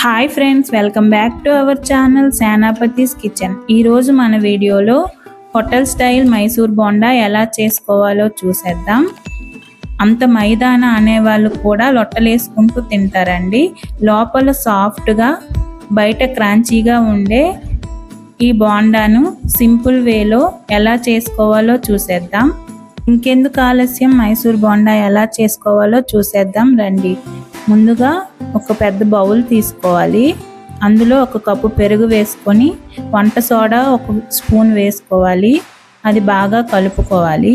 Hi friends, welcome back to our channel Senapati's kitchen. ఈరోజు మన వీడియోలో హోటల్ స్టైల్ మైసూర్ బోండా ఎలా చేసుకోవాలో చూసేద్దాం. అంత మైదాన అనేవాళ్ళు కూడా లొట్టలేసుకుంటూ తింటారండి. లోపల సాఫ్ట్గా బయట క్రాంచీగా ఉండే ఈ బోండాను సింపుల్ వేలో ఎలా చేసుకోవాలో చూసేద్దాం. ఇంకెందుకు ఆలస్యం, మైసూర్ బోండా ఎలా చేసుకోవాలో చూసేద్దాం రండి. ముందుగా ఒక పెద్ద బౌల్ తీసుకోవాలి. అందులో ఒక కప్పు పెరుగు వేసుకొని వంట సోడా ఒక స్పూన్ వేసుకోవాలి. అది బాగా కలుపుకోవాలి.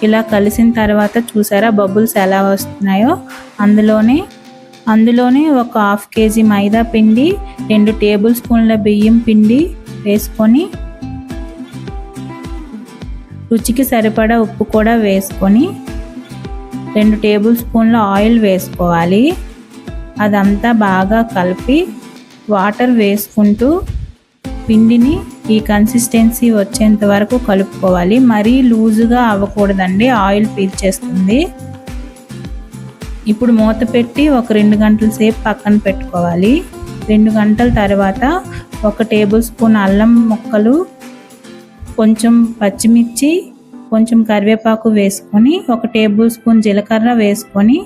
ఇలా కలిసిన తర్వాత చూసారా బబుల్స్ ఎలా వస్తున్నాయో, అందులోనే ఒక 1/2 కేజీ మైదా పిండి, 2 టేబుల్ స్పూన్ల బియ్యం పిండి వేసుకొని రుచికి సరిపడా ఉప్పు కూడా వేసుకొని 2 టేబుల్ స్పూన్ల ఆయిల్ వేసుకోవాలి. అదంతా బాగా కలిపి వాటర్ వేసుకుంటూ పిండిని ఈ కన్సిస్టెన్సీ వచ్చేంత వరకు కలుపుకోవాలి. మరీ లూజుగా అవ్వకూడదండి, ఆయిల్ పీల్చేస్తుంది. ఇప్పుడు మూత పెట్టి ఒక 2 గంటల సేపు పక్కన పెట్టుకోవాలి. 2 గంటల తర్వాత 1 టేబుల్ స్పూన్ అల్లం ముక్కలు, కొంచెం పచ్చిమిర్చి, కొంచెం కరివేపాకు వేసుకొని 1 టేబుల్ స్పూన్ జీలకర్ర వేసుకొని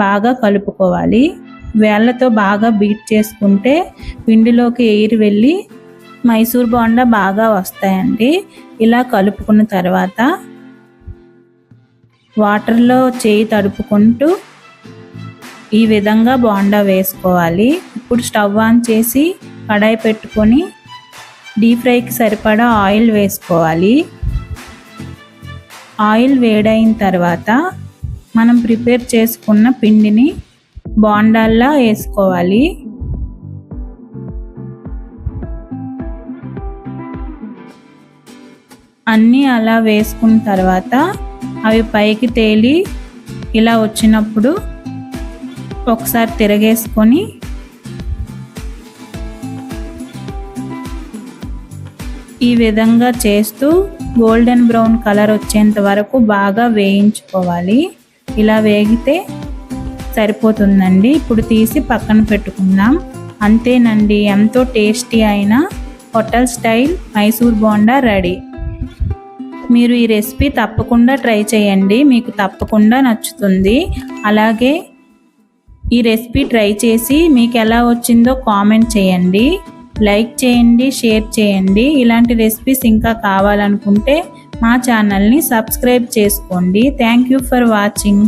బాగా కలుపుకోవాలి. వేళ్ళతో బాగా బీట్ చేసుకుంటే పిండిలోకి ఎయిర్ వెళ్ళి మైసూర్ బోండా బాగా వస్తాయండి. ఇలా కలుపుకున్న తర్వాత వాటర్లో చేయి తడుపుకుంటూ ఈ విధంగా బోండా వేసుకోవాలి. ఇప్పుడు స్టవ్ ఆన్ చేసి కడాయి పెట్టుకొని డీప్ ఫ్రైకి సరిపడా ఆయిల్ వేసుకోవాలి. ఆయిల్ వేడైన తర్వాత మనం ప్రిపేర్ చేసుకున్న పిండిని బోండాల్లా వేసుకోవాలి. అన్నీ అలా వేసుకున్న తర్వాత అవి పైకి తేలి ఇలా వచ్చినప్పుడు ఒకసారి తిరగేసుకొని ఈ విధంగా చేస్తూ గోల్డెన్ బ్రౌన్ కలర్ వచ్చేంత వరకు బాగా వేయించుకోవాలి. ఇలా వేగితే సరిపోతుందండి. ఇప్పుడు తీసి పక్కన పెట్టుకుందాం. అంతేనండి, ఎంతో టేస్టీ అయిన hotel style Mysore bonda ready. మీరు ఈ రెసిపీ తప్పకుండా ట్రై చేయండి, మీకు తప్పకుండా నచ్చుతుంది. అలాగే ఈ రెసిపీ ట్రై చేసి మీకు ఎలా వచ్చిందో కామెంట్ చేయండి, లైక్ చేయండి, షేర్ చేయండి. ఇలాంటి రెసిపీస్ ఇంకా కావాలనుకుంటే మా ఛానల్ని సబ్స్క్రైబ్ చేసుకోండి. Thank you for watching.